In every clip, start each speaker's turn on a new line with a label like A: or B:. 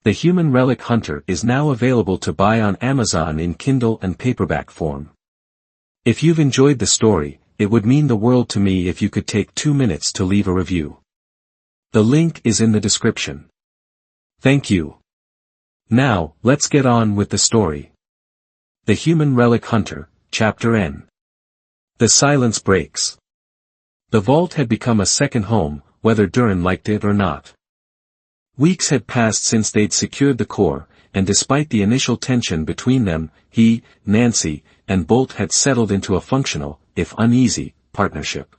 A: The Human Relic Hunter is now available to buy on Amazon in Kindle and paperback form. If you've enjoyed the story, it would mean the world to me if you could take 2 minutes to leave a review. The link is in the description. Thank you. Now, let's get on with the story. The Human Relic Hunter, Chapter N. The silence breaks. The vault had become a second home, whether Duran liked it or not. Weeks had passed since they'd secured the core, and despite the initial tension between them, he, Nancy, and Bolt had settled into a functional, if uneasy, partnership.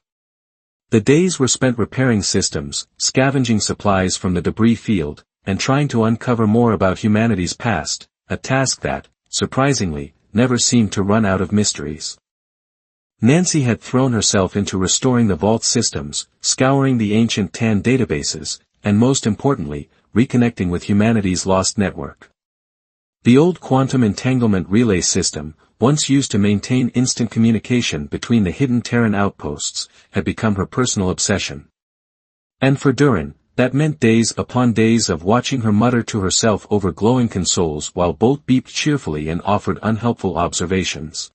A: The days were spent repairing systems, scavenging supplies from the debris field, and trying to uncover more about humanity's past, a task that, surprisingly, never seemed to run out of mysteries. Nancy had thrown herself into restoring the vault systems, scouring the ancient TAN databases, and most importantly, reconnecting with humanity's lost network. The old quantum entanglement relay system, once used to maintain instant communication between the hidden Terran outposts, had become her personal obsession. And for Duran, that meant days upon days of watching her mutter to herself over glowing consoles while Bolt beeped cheerfully and offered unhelpful observations.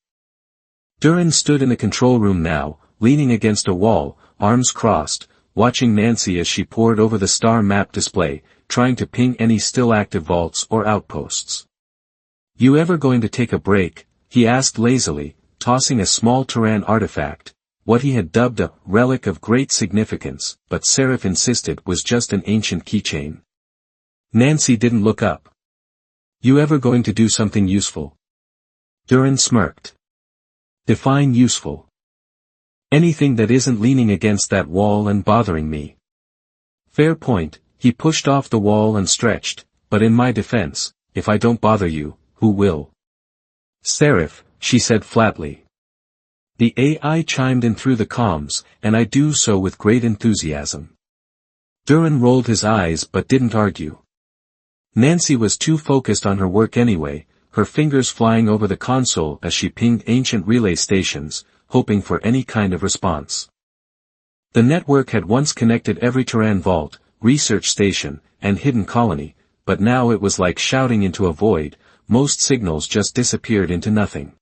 A: Duran stood in the control room now, leaning against a wall, arms crossed, watching Nancy as she pored over the star map display, trying to ping any still active vaults or outposts. "You ever going to take a break?" he asked lazily, tossing a small Terran artifact, what he had dubbed a relic of great significance, but Seraph insisted was just an ancient keychain. Nancy didn't look up. "You ever going to do something useful?" Duran smirked. "Define useful." "Anything that isn't leaning against that wall and bothering me." "Fair point." He pushed off the wall and stretched, "But in my defense, if I don't bother you, who will?" "Seraph," she said flatly. The AI chimed in through the comms, "and I do so with great enthusiasm." Duran rolled his eyes but didn't argue. Nancy was too focused on her work anyway, her fingers flying over the console as she pinged ancient relay stations, hoping for any kind of response. The network had once connected every Terran vault, research station, and hidden colony, but now it was like shouting into a void, most signals just disappeared into nothing.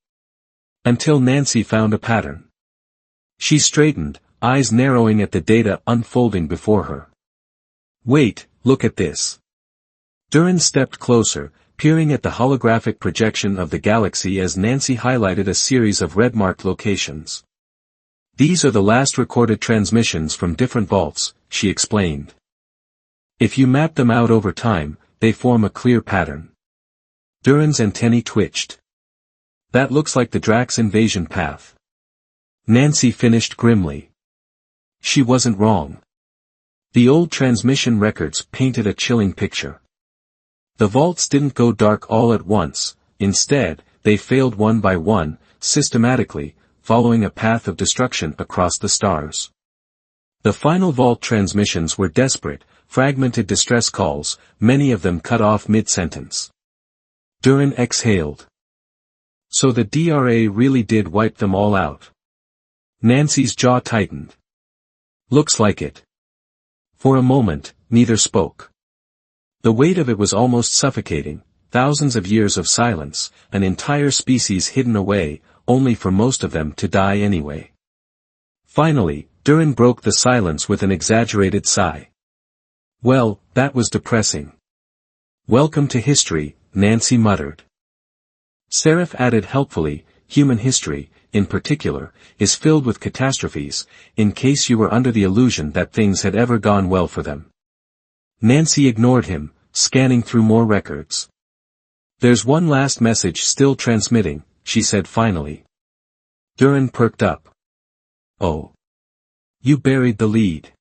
A: Until Nancy found a pattern. She straightened, eyes narrowing at the data unfolding before her. "Wait, look at this." Duran stepped closer, peering at the holographic projection of the galaxy as Nancy highlighted a series of red-marked locations. "These are the last recorded transmissions from different vaults," she explained. "If you map them out over time, they form a clear pattern." Duran's antennae twitched. "That looks like the Drax invasion path." Nancy finished grimly. She wasn't wrong. The old transmission records painted a chilling picture. The vaults didn't go dark all at once, instead, they failed one by one, systematically, following a path of destruction across the stars. The final vault transmissions were desperate, fragmented distress calls, many of them cut off mid-sentence. Duran exhaled. So the DRA really did wipe them all out. Nancy's jaw tightened. "Looks like it." For a moment, neither spoke. The weight of it was almost suffocating, thousands of years of silence, an entire species hidden away, only for most of them to die anyway. Finally, Duran broke the silence with an exaggerated sigh. "Well, that was depressing." "Welcome to history," Nancy muttered. Seraph added helpfully, "Human history, in particular, is filled with catastrophes, in case you were under the illusion that things had ever gone well for them." Nancy ignored him, scanning through more records. "There's one last message still transmitting," she said finally. Duran perked up. "Oh. You buried the lead.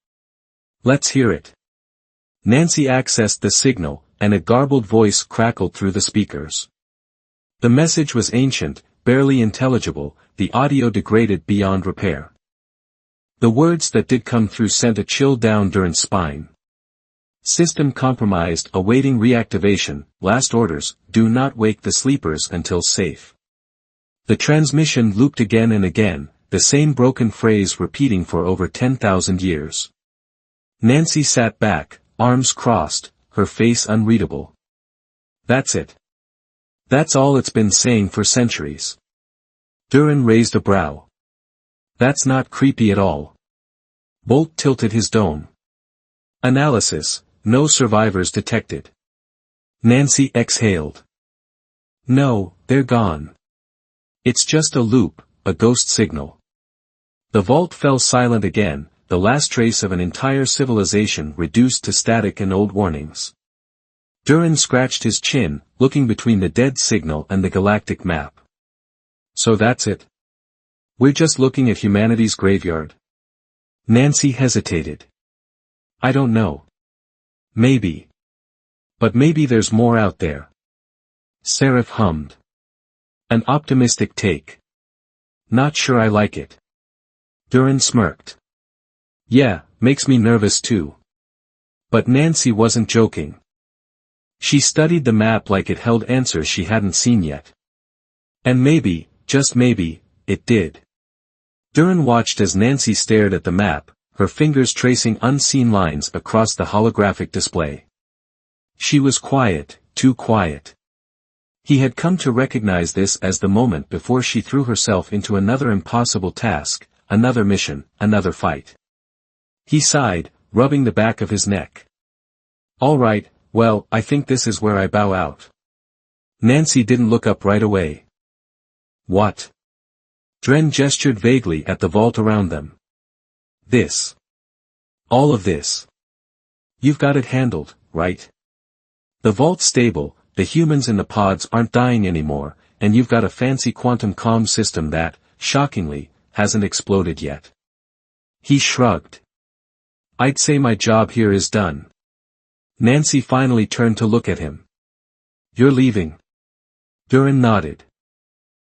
A: Let's hear it." Nancy accessed the signal, and a garbled voice crackled through the speakers. The message was ancient, barely intelligible, the audio degraded beyond repair. The words that did come through sent a chill down Duran's spine. "System compromised, awaiting reactivation, last orders, do not wake the sleepers until safe." The transmission looped again and again, the same broken phrase repeating for over 10,000 years. Nancy sat back, arms crossed, her face unreadable. That's it. That's all it's been saying for centuries. Duran raised a brow. That's not creepy at all. Bolt tilted his dome. Analysis, no survivors detected. Nancy exhaled. No, they're gone. It's just a loop, a ghost signal. The vault fell silent again, the last trace of an entire civilization reduced to static and old warnings. Duran scratched his chin, looking between the dead signal and the galactic map. So that's it? We're just looking at humanity's graveyard? Nancy hesitated. I don't know. Maybe. But maybe there's more out there. Seraph hummed. An optimistic take. Not sure I like it. Duran smirked. Yeah, makes me nervous too. But Nancy wasn't joking. She studied the map like it held answers she hadn't seen yet. And maybe, just maybe, it did. Duran watched as Nancy stared at the map, her fingers tracing unseen lines across the holographic display. She was quiet, too quiet. He had come to recognize this as the moment before she threw herself into another impossible task, another mission, another fight. He sighed, rubbing the back of his neck. All right, well, I think this is where I bow out. Nancy didn't look up right away. What? Dren gestured vaguely at the vault around them. This. All of this. You've got it handled, right? The vault's stable, the humans in the pods aren't dying anymore, and you've got a fancy quantum comm system that, shockingly, hasn't exploded yet. He shrugged. I'd say my job here is done. Nancy finally turned to look at him. You're leaving? Duran nodded.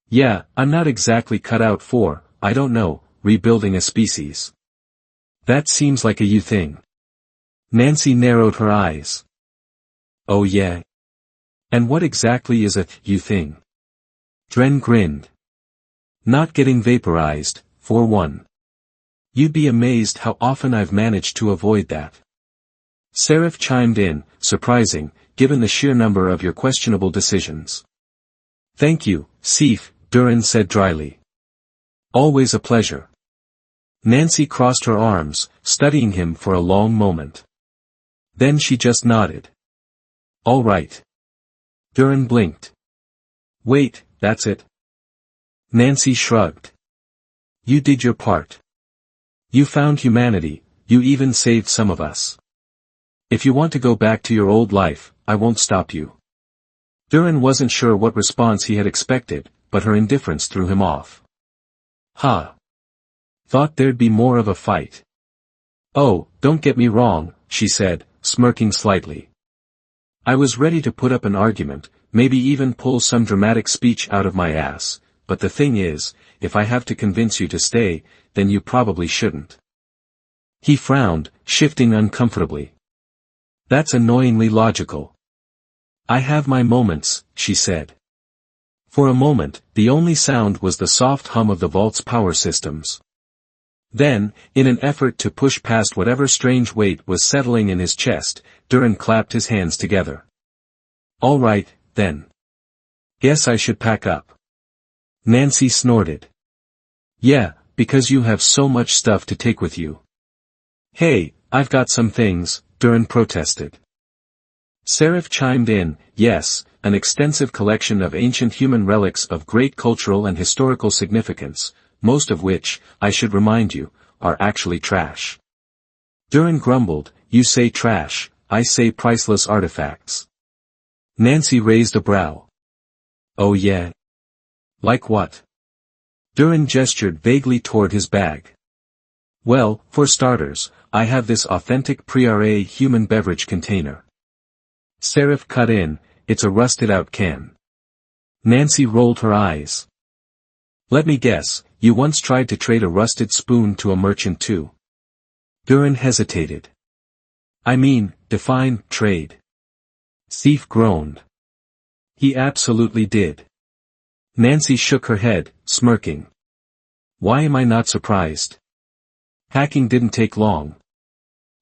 A: Yeah, I'm not exactly cut out for, I don't know, rebuilding a species. That seems like a you thing. Nancy narrowed her eyes. Oh yeah? And what exactly is a you thing? Dren grinned. Not getting vaporized, for one. You'd be amazed how often I've managed to avoid that. Seraph chimed in, surprising, given the sheer number of your questionable decisions. Thank you, Sif, Duran said dryly. Always a pleasure. Nancy crossed her arms, studying him for a long moment. Then she just nodded. All right. Duran blinked. Wait, that's it? Nancy shrugged. You did your part. You found humanity, you even saved some of us. If you want to go back to your old life, I won't stop you. Duran wasn't sure what response he had expected, but her indifference threw him off. Ha! Thought there'd be more of a fight. Oh, don't get me wrong, she said, smirking slightly. I was ready to put up an argument, maybe even pull some dramatic speech out of my ass, but the thing is, if I have to convince you to stay, then you probably shouldn't. He frowned, shifting uncomfortably. That's annoyingly logical. I have my moments, she said. For a moment, the only sound was the soft hum of the vault's power systems. Then, in an effort to push past whatever strange weight was settling in his chest, Duran clapped his hands together. All right, then. Guess I should pack up. Nancy snorted. Yeah, because you have so much stuff to take with you. Hey, I've got some things, Duran protested. Seraph chimed in, yes, an extensive collection of ancient human relics of great cultural and historical significance, most of which, I should remind you, are actually trash. Duran grumbled, you say trash, I say priceless artifacts. Nancy raised a brow. Oh yeah? Like what? Duran gestured vaguely toward his bag. Well, for starters, I have this authentic pre-RA human beverage container. Seraph cut in, it's a rusted-out can. Nancy rolled her eyes. Let me guess, you once tried to trade a rusted spoon to a merchant too. Duran hesitated. I mean, define trade. Sif groaned. He absolutely did. Nancy shook her head, smirking. Why am I not surprised? Hacking didn't take long.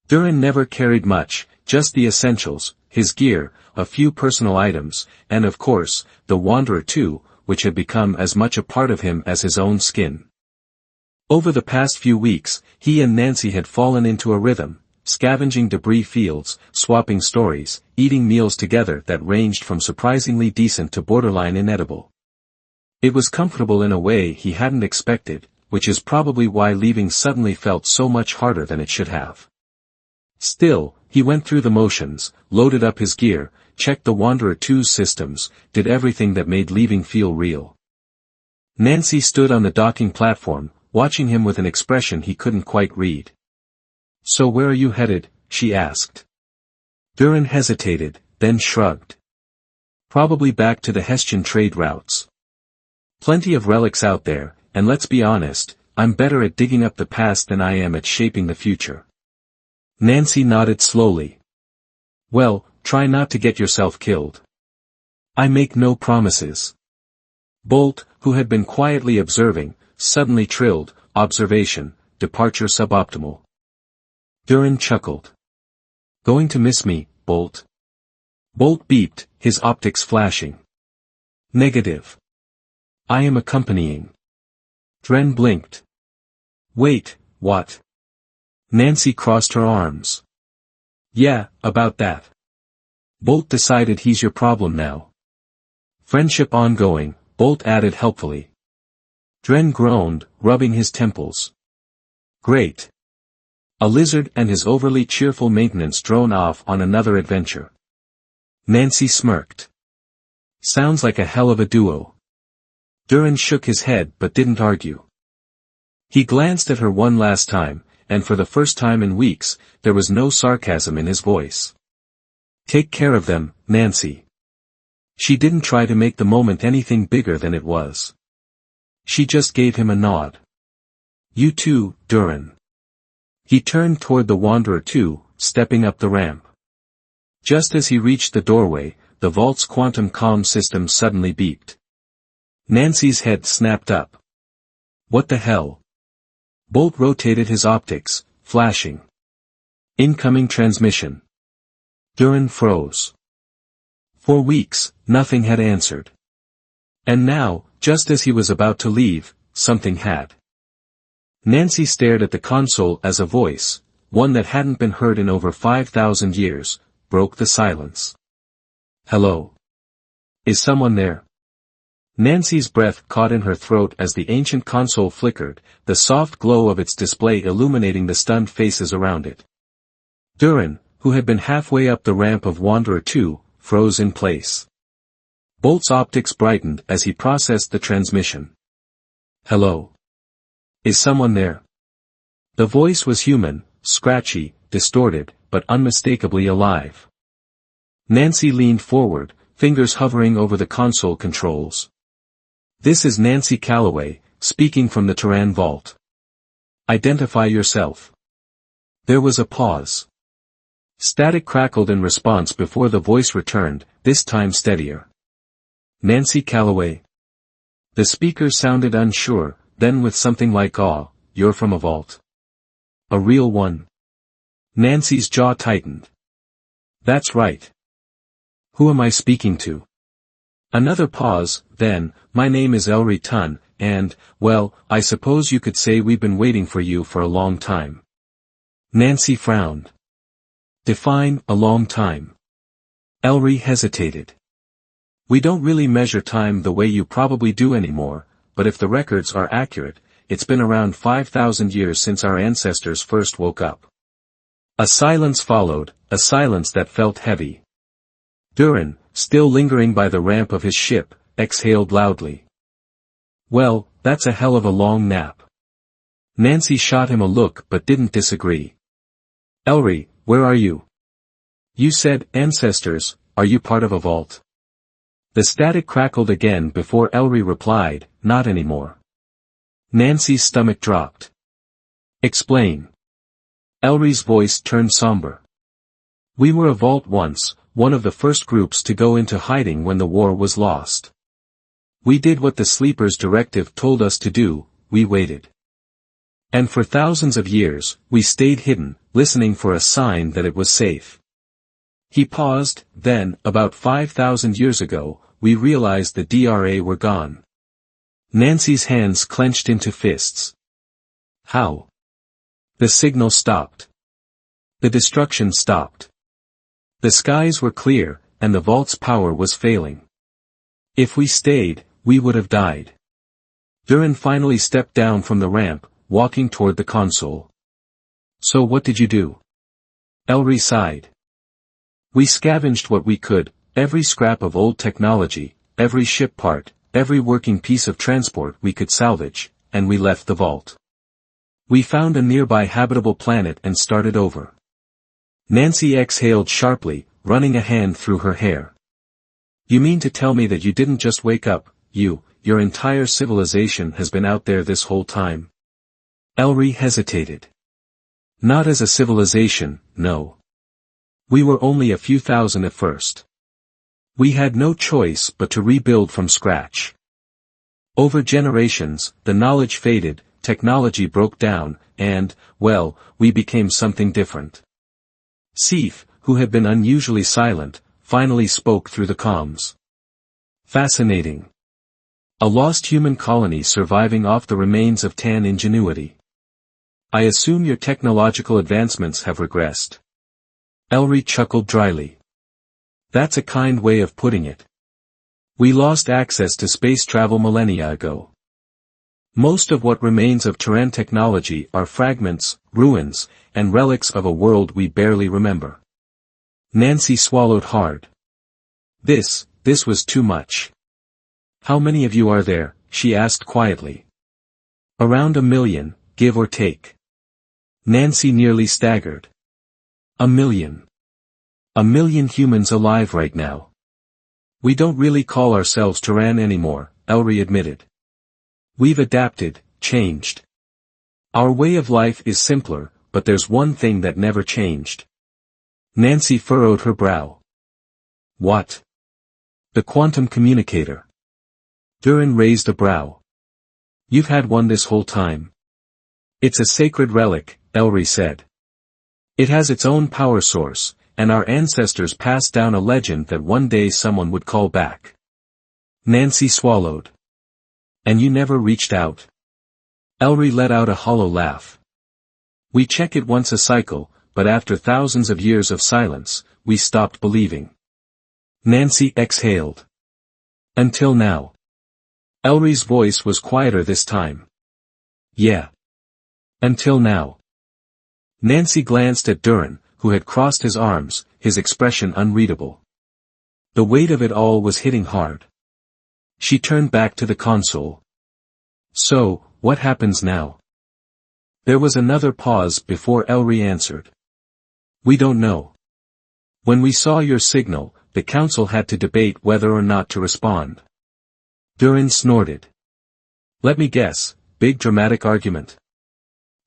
A: Durin never carried much, just the essentials, his gear, a few personal items, and of course, the Wanderer too, which had become as much a part of him as his own skin. Over the past few weeks, he and Nancy had fallen into a rhythm, scavenging debris fields, swapping stories, eating meals together that ranged from surprisingly decent to borderline inedible. It was comfortable in a way he hadn't expected, which is probably why leaving suddenly felt so much harder than it should have. Still, he went through the motions, loaded up his gear, checked the Wanderer 2's systems, did everything that made leaving feel real. Nancy stood on the docking platform, watching him with an expression he couldn't quite read. "So where are you headed?" she asked. Durin hesitated, then shrugged. "Probably back to the Hessian trade routes. Plenty of relics out there, and let's be honest, I'm better at digging up the past than I am at shaping the future." Nancy nodded slowly. "Well, try not to get yourself killed." "I make no promises." Bolt, who had been quietly observing, suddenly trilled, "Observation, departure suboptimal." Durin chuckled. "Going to miss me, Bolt?" Bolt beeped, his optics flashing. "Negative. I am accompanying." Dren blinked. "Wait, what?" Nancy crossed her arms. "Yeah, about that." Bolt decided he's your problem now. "Friendship ongoing," Bolt added helpfully. Dren groaned, rubbing his temples. "Great." A lizard and his overly cheerful maintenance drone off on another adventure. Nancy smirked. "Sounds like a hell of a duo." Durin shook his head but didn't argue. He glanced at her one last time, and for the first time in weeks, there was no sarcasm in his voice. "Take care of them, Nancy." She didn't try to make the moment anything bigger than it was. She just gave him a nod. "You too, Durin." He turned toward the Wanderer too, stepping up the ramp. Just as he reached the doorway, the vault's quantum comm system suddenly beeped. Nancy's head snapped up. "What the hell?" Bolt rotated his optics, flashing. "Incoming transmission." Durin froze. For weeks, nothing had answered. And now, just as he was about to leave, something had. Nancy stared at the console as a voice, one that hadn't been heard in over 5,000 years, broke the silence. "Hello? Is someone there?" Nancy's breath caught in her throat as the ancient console flickered, the soft glow of its display illuminating the stunned faces around it. Durin, who had been halfway up the ramp of Wanderer 2, froze in place. Bolt's optics brightened as he processed the transmission. "Hello? Is someone there?" The voice was human, scratchy, distorted, but unmistakably alive. Nancy leaned forward, fingers hovering over the console controls. "This is Nancy Calloway, speaking from the Turan Vault. Identify yourself." There was a pause. Static crackled in response before the voice returned, this time steadier. "Nancy Calloway." The speaker sounded unsure, then with something like awe, "You're from a vault?" "A real one?" Nancy's jaw tightened. "That's right." "Who am I speaking to?" Another pause, then, "My name is Elri Tun, and, well, I suppose you could say we've been waiting for you for a long time." Nancy frowned. "Define a long time." Elri hesitated. "We don't really measure time the way you probably do anymore, but if the records are accurate, it's been around 5,000 years since our ancestors first woke up." A silence followed, a silence that felt heavy. Durin, still lingering by the ramp of his ship, exhaled loudly. "Well, that's a hell of a long nap." Nancy shot him a look but didn't disagree. "Elri, where are you?" "You said ancestors, are you part of a vault?" The static crackled again before Elri replied, "Not anymore." Nancy's stomach dropped. "Explain." Elri's voice turned somber. "We were a vault once, one of the first groups to go into hiding when the war was lost. We did what the Sleeper's directive told us to do, we waited. And for thousands of years, we stayed hidden, listening for a sign that it was safe. He paused, then, about 5,000 years ago, we realized the DRA were gone. Nancy's hands clenched into fists. How? The signal stopped. The destruction stopped. The skies were clear, and the vault's power was failing. If we stayed, we would have died. Duran finally stepped down from the ramp, walking toward the console. So what did you do? Elry sighed. We scavenged what we could, every scrap of old technology, every ship part, every working piece of transport we could salvage, and we left the vault. We found a nearby habitable planet and started over. Nancy exhaled sharply, running a hand through her hair. You mean to tell me that you didn't just wake up, your entire civilization has been out there this whole time? Elry hesitated. Not as a civilization, no. We were only a few thousand at first. We had no choice but to rebuild from scratch. Over generations, the knowledge faded, technology broke down, and, well, we became something different. Sif, who had been unusually silent, finally spoke through the comms. Fascinating. A lost human colony surviving off the remains of Tan ingenuity. I assume your technological advancements have regressed. Elry chuckled dryly. That's a kind way of putting it. We lost access to space travel millennia ago. Most of what remains of Terran technology are fragments, ruins, and relics of a world we barely remember. Nancy swallowed hard. This was too much. How many of you are there? She asked quietly. Around 1 million, give or take. Nancy nearly staggered. 1 million. 1 million humans alive right now. We don't really call ourselves Terran anymore, Elry admitted. We've adapted, changed. Our way of life is simpler, but there's one thing that never changed. Nancy furrowed her brow. What? The quantum communicator. Duran raised a brow. You've had one this whole time. It's a sacred relic, Elry said. It has its own power source, and our ancestors passed down a legend that one day someone would call back. Nancy swallowed. And you never reached out? Elry let out a hollow laugh. We check it once a cycle, but after thousands of years of silence, we stopped believing. Nancy exhaled. Until now. Elry's voice was quieter this time. Yeah. Until now. Nancy glanced at Duran, who had crossed his arms, his expression unreadable. The weight of it all was hitting hard. She turned back to the console. So, what happens now? There was another pause before Elry answered. We don't know. When we saw your signal, the council had to debate whether or not to respond. Duran snorted. Let me guess, big dramatic argument.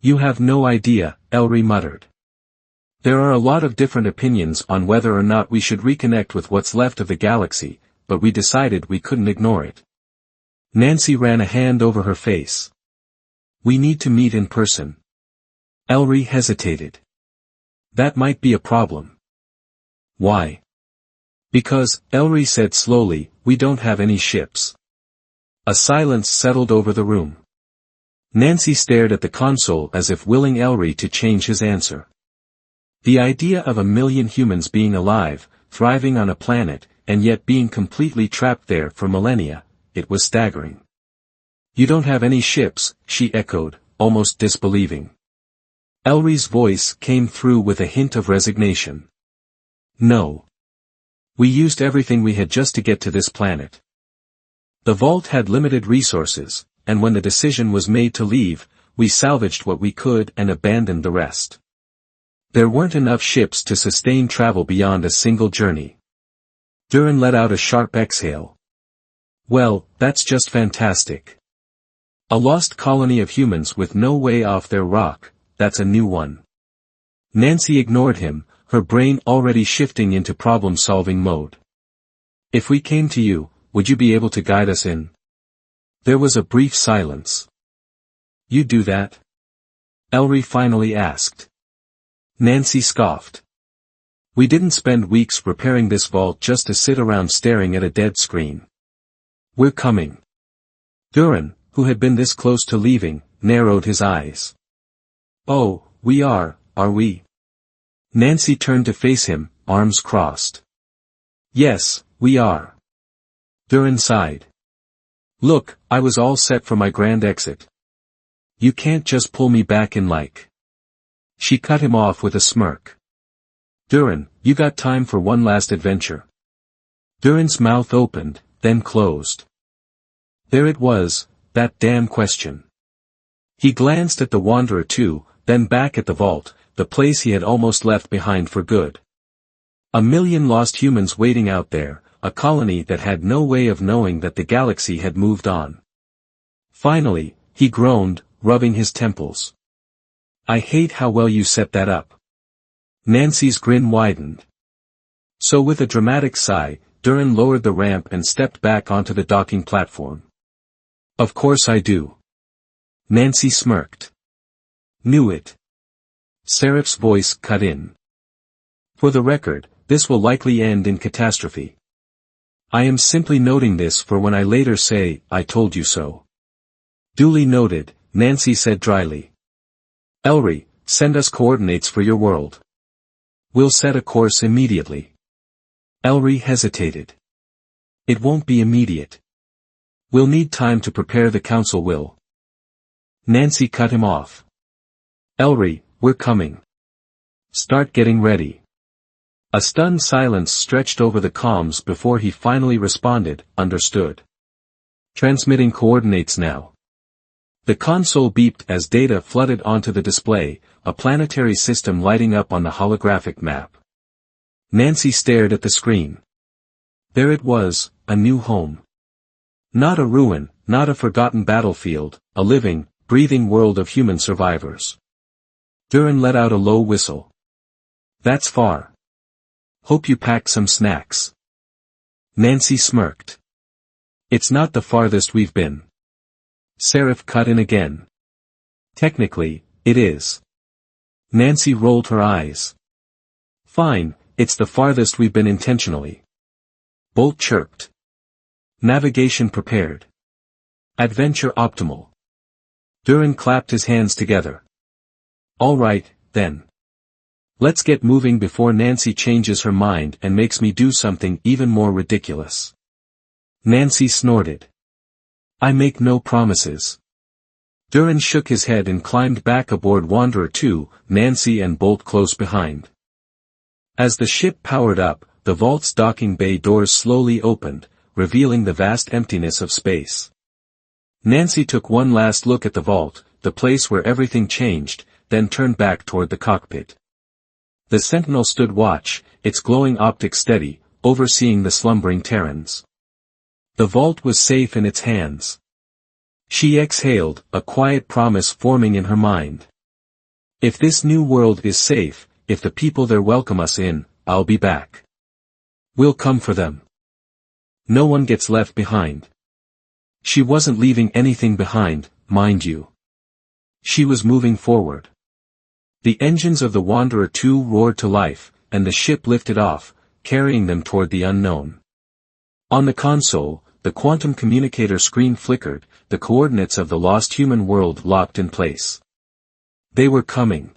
A: You have no idea, Elry muttered. There are a lot of different opinions on whether or not we should reconnect with what's left of the galaxy, but we decided we couldn't ignore it. Nancy ran a hand over her face. We need to meet in person. Elry hesitated. That might be a problem. Why? Because, Elry said slowly, we don't have any ships. A silence settled over the room. Nancy stared at the console as if willing Elry to change his answer. The idea of 1 million humans being alive, thriving on a planet, and yet being completely trapped there for millennia, it was staggering. You don't have any ships, she echoed, almost disbelieving. Elry's voice came through with a hint of resignation. No. We used everything we had just to get to this planet. The vault had limited resources, and when the decision was made to leave, we salvaged what we could and abandoned the rest. There weren't enough ships to sustain travel beyond a single journey. Duran let out a sharp exhale. Well, that's just fantastic. A lost colony of humans with no way off their rock, that's a new one. Nancy ignored him, her brain already shifting into problem-solving mode. If we came to you, would you be able to guide us in? There was a brief silence. You do that? Elry finally asked. Nancy scoffed. We didn't spend weeks repairing this vault just to sit around staring at a dead screen. We're coming. Duran, who had been this close to leaving, narrowed his eyes. Oh, we are we? Nancy turned to face him, arms crossed. Yes, we are. Duran sighed. Look, I was all set for my grand exit. You can't just pull me back in like. She cut him off with a smirk. Duran, you got time for one last adventure. Duran's mouth opened, then closed. There it was, that damn question. He glanced at the Wanderer too, then back at the vault, the place he had almost left behind for good. 1,000,000 lost humans waiting out there, a colony that had no way of knowing that the galaxy had moved on. Finally, he groaned, rubbing his temples. I hate how well you set that up. Nancy's grin widened. So with a dramatic sigh, Duran lowered the ramp and stepped back onto the docking platform. Of course I do. Nancy smirked. Knew it. Seraph's voice cut in. For the record, this will likely end in catastrophe. I am simply noting this for when I later say, I told you so. Duly noted, Nancy said dryly. Elry, send us coordinates for your world. We'll set a course immediately. Elry hesitated. It won't be immediate. We'll need time to prepare, the council will. Nancy cut him off. Elry, we're coming. Start getting ready. A stunned silence stretched over the comms before he finally responded, understood. Transmitting coordinates now. The console beeped as data flooded onto the display, a planetary system lighting up on the holographic map. Nancy stared at the screen. There it was, a new home. Not a ruin, not a forgotten battlefield, a living, breathing world of human survivors. Duran let out a low whistle. That's far. Hope you packed some snacks. Nancy smirked. It's not the farthest we've been. Seraph cut in again. Technically, it is. Nancy rolled her eyes. Fine, it's the farthest we've been intentionally. Bolt chirped. Navigation prepared. Adventure optimal. Duran clapped his hands together. All right, then. Let's get moving before Nancy changes her mind and makes me do something even more ridiculous. Nancy snorted. I make no promises. Duran shook his head and climbed back aboard Wanderer 2, Nancy and Bolt close behind. As the ship powered up, the vault's docking bay doors slowly opened, revealing the vast emptiness of space. Nancy took one last look at the vault, the place where everything changed, then turned back toward the cockpit. The sentinel stood watch, its glowing optics steady, overseeing the slumbering Terrans. The vault was safe in its hands. She exhaled, a quiet promise forming in her mind. If this new world is safe, if the people there welcome us in, I'll be back. We'll come for them. No one gets left behind. She wasn't leaving anything behind, mind you. She was moving forward. The engines of the Wanderer 2 roared to life, and the ship lifted off, carrying them toward the unknown. On the console, the quantum communicator screen flickered, the coordinates of the lost human world locked in place. They were coming.